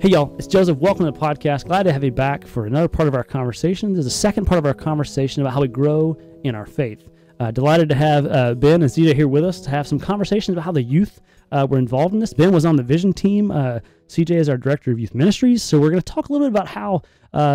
Hey y'all, it's Joseph. Welcome to the podcast. Glad to have you back for another part of our conversation. This is the second part of our conversation about how we grow in our faith. Delighted to have Ben and CJ here with us to have some conversations about how the youth were involved in this. Ben was on the vision team. CJ is our director of youth ministries. So we're going to talk a little bit about how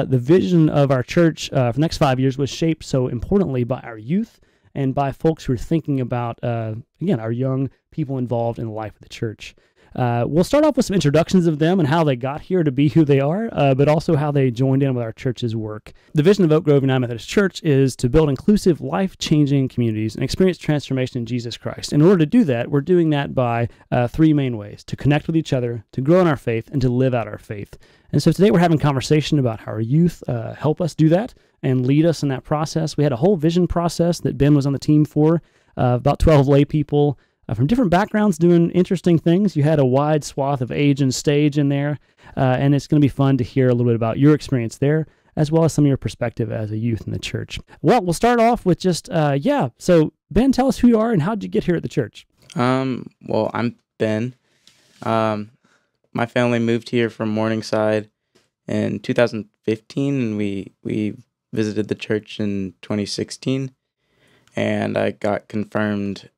the vision of our church for the next 5 years was shaped so importantly by our youth and by folks who are thinking about, again, our young people involved in the life of the church. We'll start off with some introductions of them and how they got here to be who they are, but also how they joined in with our church's work. The vision of Oak Grove United Methodist Church is to build inclusive, life-changing communities and experience transformation in Jesus Christ. In order to do that, we're doing that by three main ways: to connect with each other, to grow in our faith, and to live out our faith. And so today we're having a conversation about how our youth help us do that and lead us in that process. We had a whole vision process that Ben was on the team for, about 12 lay people, from different backgrounds doing interesting things. You had a wide swath of age and stage in there, and it's going to be fun to hear a little bit about your experience there, as well as some of your perspective as a youth in the church. Well, we'll start off with just, so Ben, tell us who you are and how did you get here at the church? Well, I'm Ben. My family moved here from Morningside in 2015, and we visited the church in 2016, and I got confirmed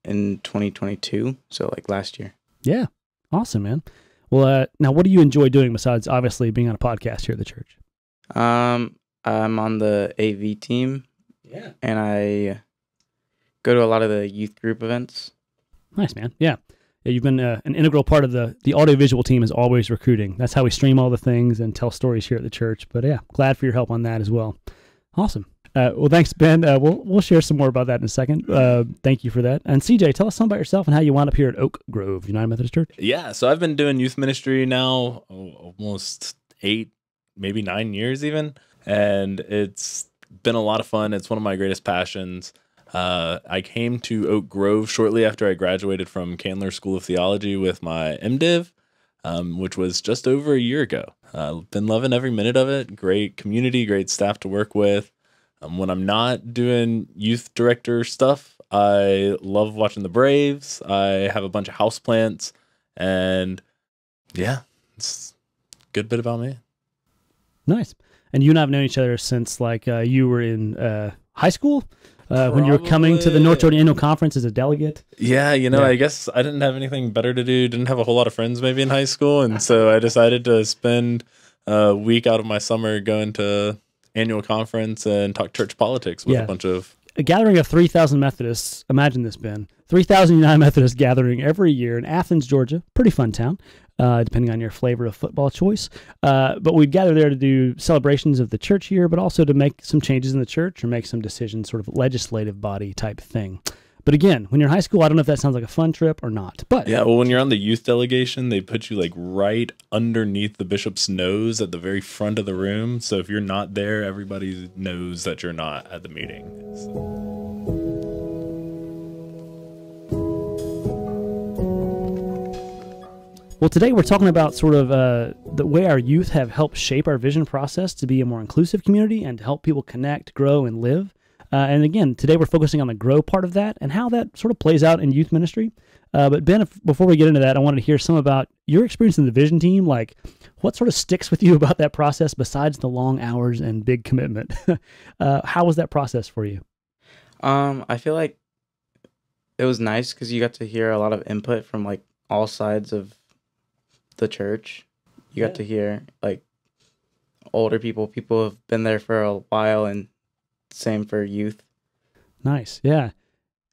in 2022, so like last year. Yeah, awesome, man. Well, now what do you enjoy doing besides obviously being on a podcast here at the church? I'm on the AV team. Yeah. And I go to a lot of the youth group events. Nice, man. Yeah, you've been an integral part of the audiovisual team is always recruiting. That's how we stream all the things and tell stories here at the church. But yeah, glad for your help on that as well. Awesome. Well, thanks, Ben. We'll share some more about that in a second. Thank you for that. And CJ, tell us something about yourself and how you wound up here at Oak Grove United Methodist Church. Yeah, so I've been doing youth ministry now almost 8, maybe 9 years even, and it's been a lot of fun. It's one of my greatest passions. I came to Oak Grove shortly after I graduated from Candler School of Theology with my MDiv, which was just over a year ago. Been loving every minute of it. Great community, great staff to work with. When I'm not doing youth director stuff, I love watching the Braves. I have a bunch of houseplants, and yeah, it's a good bit about me. Nice. And you and I have known each other since like you were in high school, when you were coming to the North Jordan Annual Conference as a delegate. Yeah, I guess I didn't have anything better to do. Didn't have a whole lot of friends maybe in high school, and so I decided to spend a week out of my summer going to annual conference and talk church politics with a bunch of... A gathering of 3,000 Methodists. Imagine this, Ben. 3,000 United Methodists gathering every year in Athens, Georgia. Pretty fun town, depending on your flavor of football choice. But we'd gather there to do celebrations of the church year, but also to make some changes in the church or make some decisions, sort of legislative body type thing. But again, when you're in high school, I don't know if that sounds like a fun trip or not. But yeah, well, when you're on the youth delegation, they put you like right underneath the bishop's nose at the very front of the room. So if you're not there, everybody knows that you're not at the meeting. Well, today we're talking about sort of the way our youth have helped shape our vision process to be a more inclusive community and to help people connect, grow, and live. And again, today we're focusing on the grow part of that and how that sort of plays out in youth ministry. But Ben, before we get into that, I wanted to hear some about your experience in the vision team. Like, what sort of sticks with you about that process besides the long hours and big commitment? How was that process for you? I feel like it was nice because you got to hear a lot of input from like all sides of the church. You got to hear like older people who have been there for a while, and same for youth. Nice. Yeah.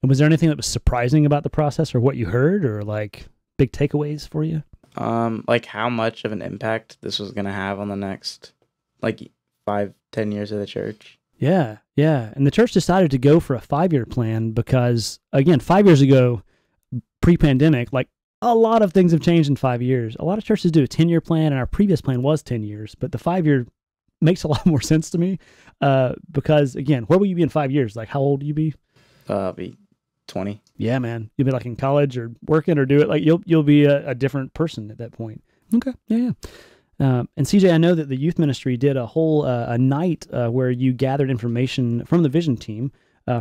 And was there anything that was surprising about the process or what you heard or like big takeaways for you? Like how much of an impact this was going to have on the next like 5-10 years of the church. Yeah. Yeah. And the church decided to go for a 5-year plan because again, 5 years ago, pre-pandemic, like a lot of things have changed in 5 years. A lot of churches do a 10-year plan, and our previous plan was 10 years, but the 5-year makes a lot more sense to me because, again, where will you be in 5 years? Like, how old will you be? I'll be 20. Yeah, man. You'll be like in college or working or do it. Like, you'll be a different person at that point. Okay. Yeah. And CJ, I know that the youth ministry did a whole a night where you gathered information from the vision team,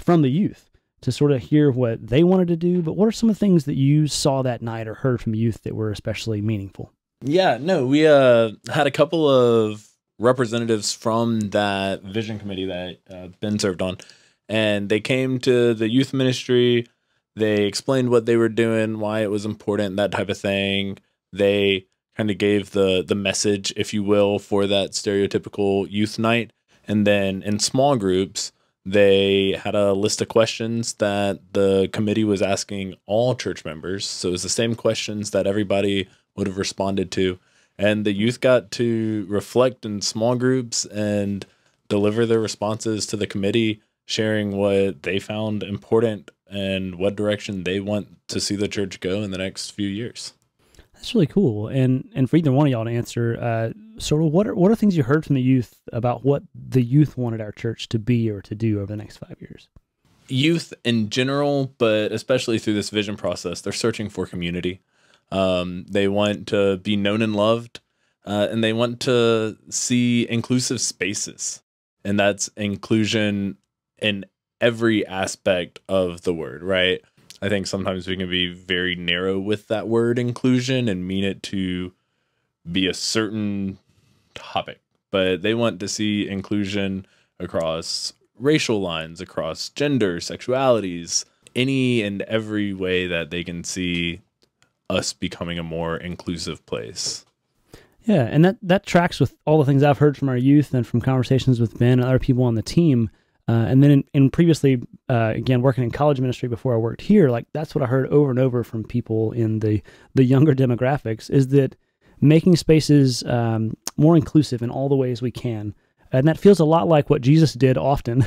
from the youth, to sort of hear what they wanted to do. But what are some of the things that you saw that night or heard from youth that were especially meaningful? Yeah, no, we had a couple of representatives from that vision committee that Ben served on, and they came to the youth ministry. They explained what they were doing, why it was important, that type of thing. They kind of gave the message, if you will, for that stereotypical youth night. And then in small groups, they had a list of questions that the committee was asking all church members. So it was the same questions that everybody would have responded to. And the youth got to reflect in small groups and deliver their responses to the committee, sharing what they found important and what direction they want to see the church go in the next few years. That's really cool. And for either one of y'all to answer, sort of what are things you heard from the youth about what the youth wanted our church to be or to do over the next 5 years? Youth in general, but especially through this vision process, they're searching for community. They want to be known and loved, and they want to see inclusive spaces. And that's inclusion in every aspect of the word, right? I think sometimes we can be very narrow with that word inclusion and mean it to be a certain topic, but they want to see inclusion across racial lines, across gender, sexualities, any and every way that they can see us becoming a more inclusive place. Yeah, and that tracks with all the things I've heard from our youth and from conversations with Ben and other people on the team. And then in previously, again, working in college ministry before I worked here, like that's what I heard over and over from people in the younger demographics, is that making spaces more inclusive in all the ways we can. And that feels a lot like what Jesus did often.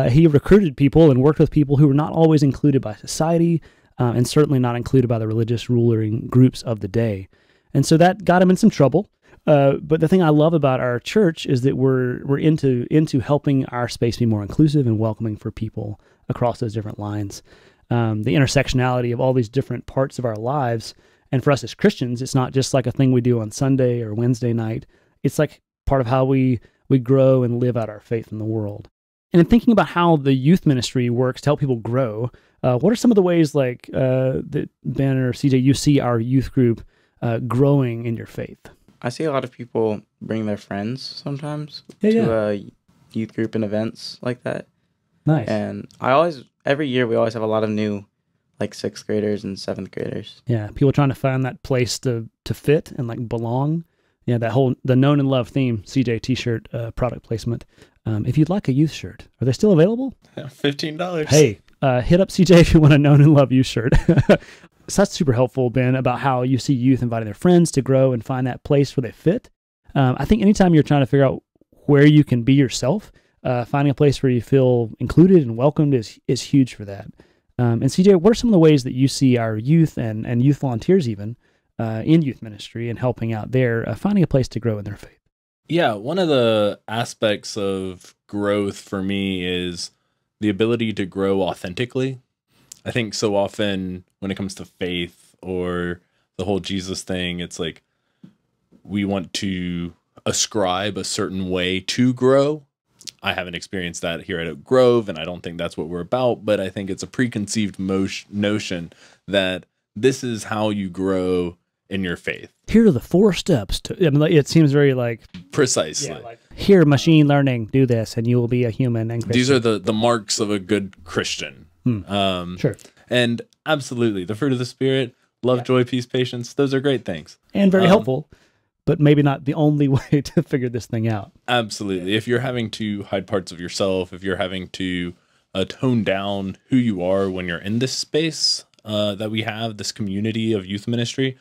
He recruited people and worked with people who were not always included by society, and certainly not included by the religious ruling groups of the day. And so that got him in some trouble. But the thing I love about our church is that we're into helping our space be more inclusive and welcoming for people across those different lines. The intersectionality of all these different parts of our lives. And for us as Christians, it's not just like a thing we do on Sunday or Wednesday night. It's like part of how we grow and live out our faith in the world. And in thinking about how the youth ministry works to help people grow, what are some of the ways like that Ben or CJ, you see our youth group growing in your faith? I see a lot of people bring their friends sometimes to youth group and events like that. Nice. And every year we always have a lot of new, like 6th graders and 7th graders. Yeah, people trying to find that place to fit and like belong. Yeah, the known and loved theme, CJ t-shirt product placement. If you'd like a youth shirt, are they still available? $15. Hey, hit up CJ if you want a known and loved youth shirt. So that's super helpful, Ben, about how you see youth inviting their friends to grow and find that place where they fit. I think anytime you're trying to figure out where you can be yourself, finding a place where you feel included and welcomed is huge for that. And CJ, what are some of the ways that you see our youth and youth volunteers even in youth ministry and helping out there, finding a place to grow in their faith? Yeah, one of the aspects of growth for me is the ability to grow authentically. I think so often when it comes to faith or the whole Jesus thing, it's like we want to ascribe a certain way to grow. I haven't experienced that here at Oak Grove, and I don't think that's what we're about, but I think it's a preconceived notion that this is how you grow in your faith. Here are the 4 steps to, I mean, it seems very like precisely. Yeah, like, here, machine learning, do this, and you will be a human and Christian. These are the marks of a good Christian. Sure. And absolutely, the fruit of the Spirit, love, joy, peace, patience, those are great things. And very helpful, but maybe not the only way to figure this thing out. Absolutely. If you're having to hide parts of yourself, if you're having to tone down who you are when you're in this space that we have, this community of youth ministry,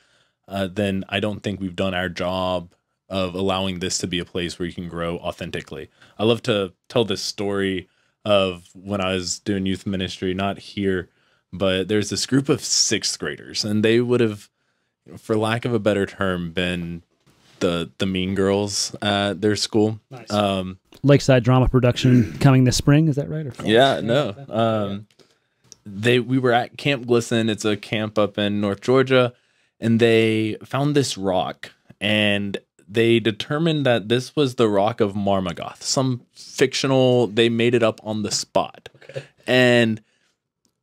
then I don't think we've done our job of allowing this to be a place where you can grow authentically. I love to tell this story of when I was doing youth ministry, not here, but there's this group of 6th graders, and they would have, for lack of a better term, been the mean girls at their school. Nice. Lakeside Drama Production coming this spring, is that right? Or yeah, no. We were at Camp Glisten. It's a camp up in North Georgia, and they found this rock, and they determined that this was the Rock of Marmagoth, some fictional, they made it up on the spot. Okay. And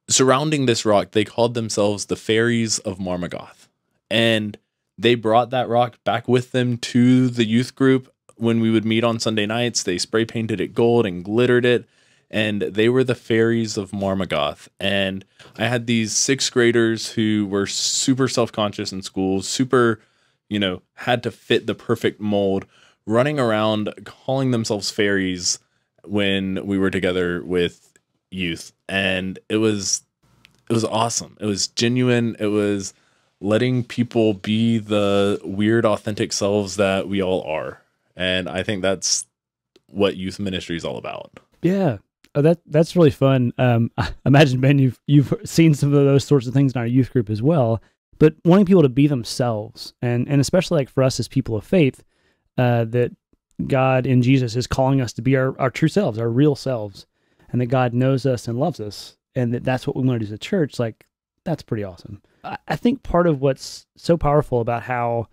surrounding this rock, they called themselves the Fairies of Marmagoth. And they brought that rock back with them to the youth group when we would meet on Sunday nights. They spray painted it gold and glittered it, and they were the fairies of Marmagoth. And I had these 6th graders who were super self-conscious in school, super, had to fit the perfect mold, running around calling themselves fairies when we were together with youth. And it was awesome. It was genuine. It was letting people be the weird, authentic selves that we all are. And I think that's what youth ministry is all about. Yeah. Oh, that's really fun. I imagine, Ben, you've seen some of those sorts of things in our youth group as well, but wanting people to be themselves, and especially like for us as people of faith, that God in Jesus is calling us to be our true selves, our real selves, and that God knows us and loves us, and that's what we want to do as a church. Like, that's pretty awesome. I think part of what's so powerful about how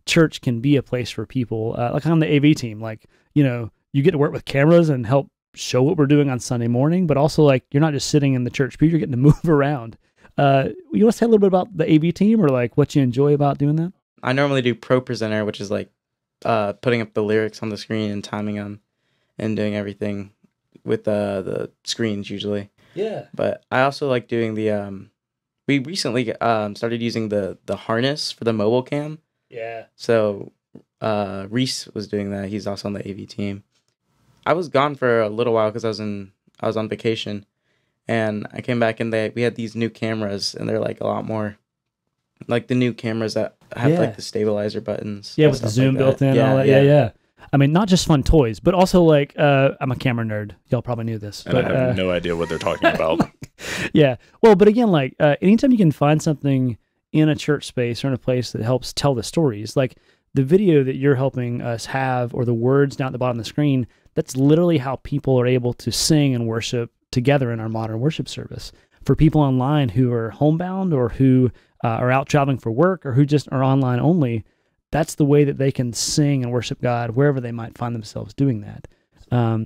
church can be a place for people, like on the AV team, like, you get to work with cameras and help show what we're doing on Sunday morning, but also like you're not just sitting in the church pew, you're getting to move around. You want to say a little bit about the AV team, or like what you enjoy about doing that? I normally do pro presenter, which is like putting up the lyrics on the screen and timing them and doing everything with the screens usually. Yeah. But I also like doing the we recently started using the harness for the mobile cam. Yeah. So Reese was doing that. He's also on the AV team. I was gone for a little while because I was on vacation, and I came back and we had these new cameras, and they're like a lot more like the new cameras that have like the stabilizer buttons. Yeah, with the zoom like built in and all that. Yeah. I mean, not just fun toys, but also like I'm a camera nerd. Y'all probably knew this. And but, I have no idea what they're talking about. Yeah. Well, but again, like anytime you can find something in a church space or in a place that helps tell the stories, like the video that you're helping us have, or the words down at the bottom of the screen, that's literally how people are able to sing and worship together in our modern worship service. For people online who are homebound, or who are out traveling for work, or who just are online only, that's the way that they can sing and worship God wherever they might find themselves doing that.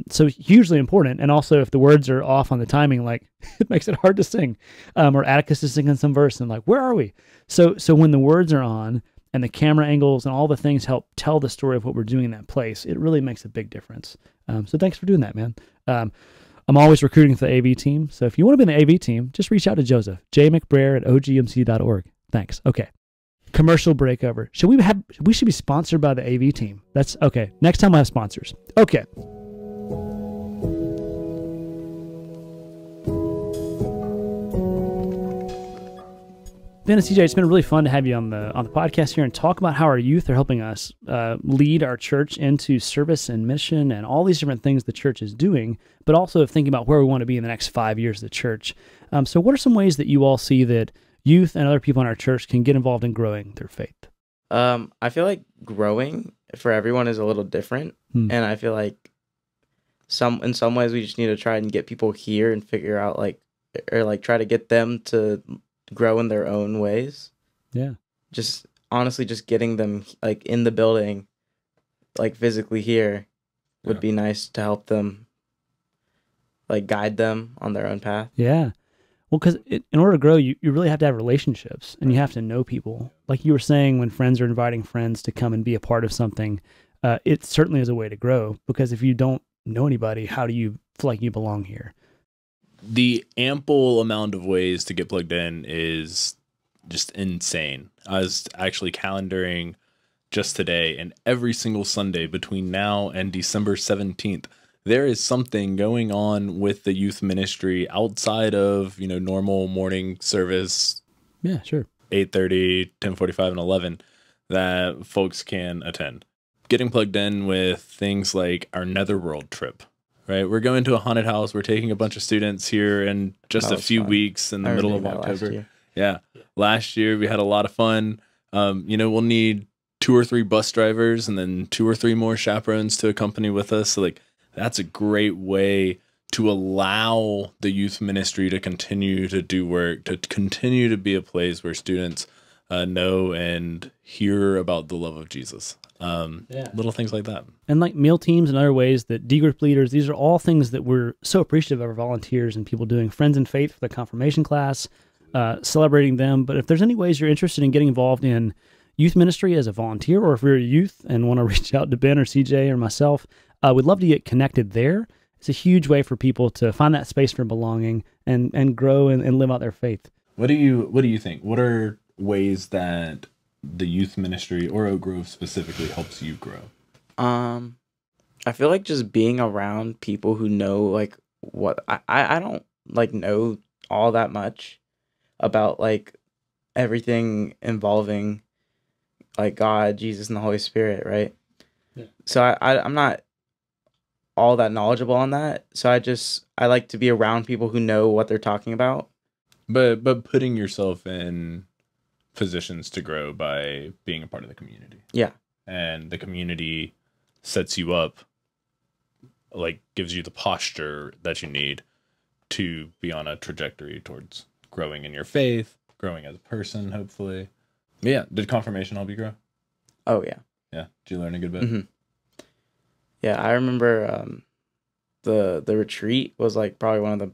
So hugely important. And also, if the words are off on the timing, like it makes it hard to sing. Or Atticus is singing some verse and like, where are we? So when the words are on and the camera angles and all the things help tell the story of what we're doing in that place, it really makes a big difference. So thanks for doing that, man. I'm always recruiting for the AV team. So if you want to be in the AV team, just reach out to Joseph, McBrayer at OGUMC.org. Thanks. Okay. Commercial break over. We should be sponsored by the AV team. That's okay. Next time I have sponsors. Okay. Ben and CJ, it's been really fun to have you on the podcast here and talk about how our youth are helping us lead our church into service and mission and all these different things the church is doing, but also thinking about where we want to be in the next 5 years of the church. So what are some ways that you all see that youth and other people in our church can get involved in growing their faith? I feel like growing for everyone is a little different, and I feel like in some ways we just need to try and get people here and figure out try to get them to grow in their own ways. Yeah. Just honestly, just getting them like in the building, like physically here, would be nice to help them, like guide them on their own path. Yeah. Well, because in order to grow, you really have to have relationships, and you have to know people. Like you were saying, when friends are inviting friends to come and be a part of something, it certainly is a way to grow, because if you don't know anybody, how do you feel like you belong here? The ample amount of ways to get plugged in is just insane. I was actually calendaring just today, and every single Sunday between now and December 17th, there is something going on with the youth ministry outside of, normal morning service. Yeah, sure. 8:30, 10:45, and 11 that folks can attend. Getting plugged in with things like our Netherworld trip. Right, we're going to a haunted house. We're taking a bunch of students here in just a few weeks in the middle of October. Last year we had a lot of fun. We'll need 2 or 3 bus drivers and then 2 or 3 more chaperones to accompany with us. So that's a great way to allow the youth ministry to continue to do work, to continue to be a place where students know and hear about the love of Jesus. Little things like that. And like meal teams and other ways that D group leaders, these are all things that we're so appreciative of our volunteers and people doing. Friends in Faith for the confirmation class, celebrating them. But if there's any ways you're interested in getting involved in youth ministry as a volunteer, or if you're a youth and want to reach out to Ben or CJ or myself, we'd love to get connected there. It's a huge way for people to find that space for belonging and grow and live out their faith. What do you think? What are ways that the youth ministry or Oak Grove specifically helps you grow? I feel like just being around people who know like what I don't like know all that much about like everything involving like God, Jesus, and the Holy Spirit, right? Yeah. So I'm not all that knowledgeable on that. So I like to be around people who know what they're talking about. But putting yourself in positions to grow by being a part of the community. Yeah. And the community sets you up, like gives you the posture that you need to be on a trajectory towards growing in your faith, growing as a person, hopefully. Yeah. Did confirmation help you grow? Oh, yeah. Yeah. Did you learn a good bit? Mm-hmm. Yeah, I remember the retreat was like probably one of the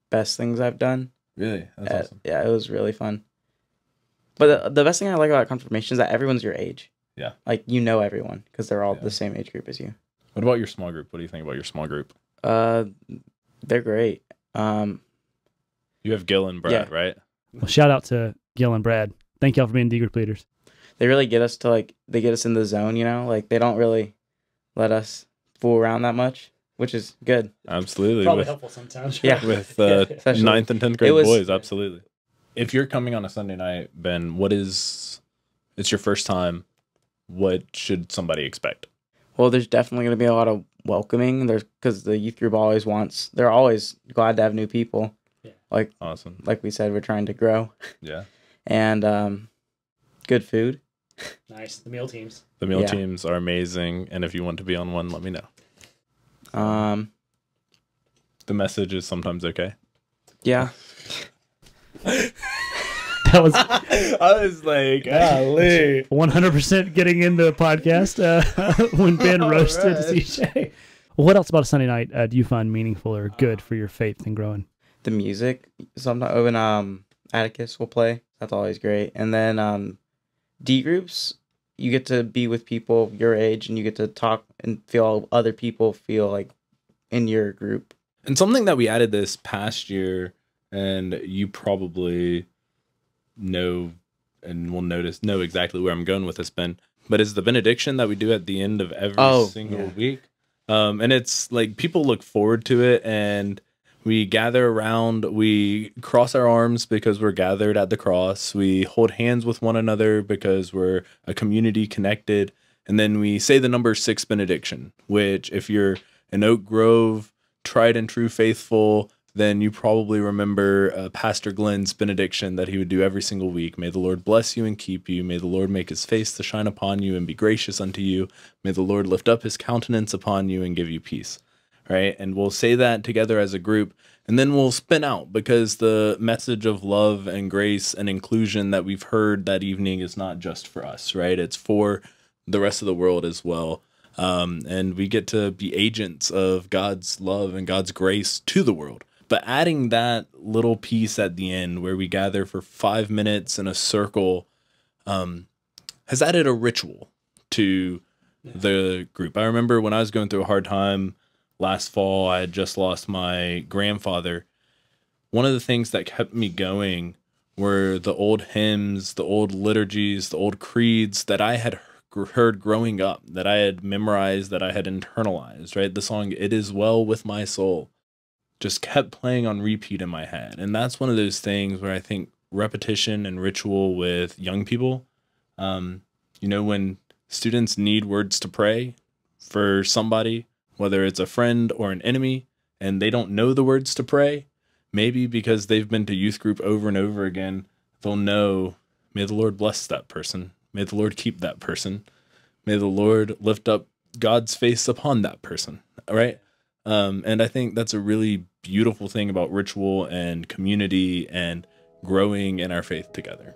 best things I've done. Really? That's awesome. Yeah, it was really fun. But the best thing I like about confirmation is that everyone's your age. Yeah. Like, you know everyone because they're all the same age group as you. What about your small group? What do you think about your small group? They're great. You have Gil and Brad, right? Well, shout out to Gil and Brad. Thank y'all for being D group leaders. They really get us to like, they get us in the zone, you know? Like, they don't really let us fool around that much, which is good. Absolutely. Probably helpful sometimes. Right? Yeah. With 9th and 10th grade boys, absolutely. If you're coming on a Sunday night, Ben, it's your first time, what should somebody expect? Well, there's definitely going to be a lot of welcoming. Because the youth group they're always glad to have new people. Yeah. Like, awesome. Like we said, we're trying to grow. Yeah. And good food. Nice. The meal teams. The meal teams are amazing, and if you want to be on one, let me know. The message is sometimes okay. Yeah. That was. I was like, golly. 100% getting into the podcast when Ben roasted CJ. What else about a Sunday night do you find meaningful or good for your faith and growing? The music. Sometimes when Atticus will play. That's always great. And then D groups, you get to be with people your age and you get to talk and feel other people feel like in your group. And something that we added this past year, and you probably know and will know exactly where I'm going with this, Ben, but is the benediction that we do at the end of every single week. And it's like people look forward to it, and we gather around, we cross our arms because we're gathered at the cross. We hold hands with one another because we're a community connected. And then we say the number 6 benediction, which if you're an Oak Grove, tried and true faithful, then you probably remember Pastor Glenn's benediction that he would do every single week. May the Lord bless you and keep you. May the Lord make his face to shine upon you and be gracious unto you. May the Lord lift up his countenance upon you and give you peace. Right? And we'll say that together as a group, and then we'll spin out because the message of love and grace and inclusion that we've heard that evening is not just for us, right? It's for the rest of the world as well. And we get to be agents of God's love and God's grace to the world. But adding that little piece at the end where we gather for 5 minutes in a circle has added a ritual to the group. I remember when I was going through a hard time last fall, I had just lost my grandfather. One of the things that kept me going were the old hymns, the old liturgies, the old creeds that I had heard growing up, that I had memorized, that I had internalized, right? The song, "It Is Well With My Soul," just kept playing on repeat in my head. And that's one of those things where I think repetition and ritual with young people, you know, when students need words to pray for somebody, whether it's a friend or an enemy, and they don't know the words to pray, maybe because they've been to youth group over and over again, they'll know, may the Lord bless that person. May the Lord keep that person. May the Lord lift up God's face upon that person, right? And I think that's a really beautiful thing about ritual and community and growing in our faith together.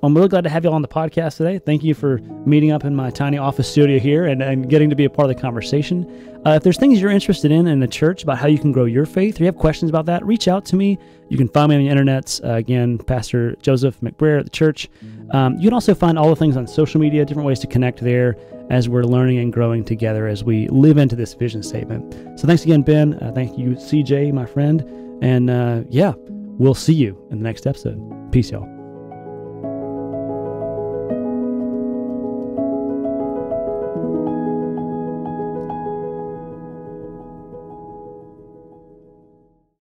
I'm really glad to have you all on the podcast today. Thank you for meeting up in my tiny office studio here and getting to be a part of the conversation. If there's things you're interested in the church about how you can grow your faith, or you have questions about that, reach out to me. You can find me on the internet. Again, Pastor Joseph McBrayer at the church. You can also find all the things on social media, different ways to connect there as we're learning and growing together as we live into this vision statement. So thanks again, Ben. Thank you, CJ, my friend. And we'll see you in the next episode. Peace, y'all.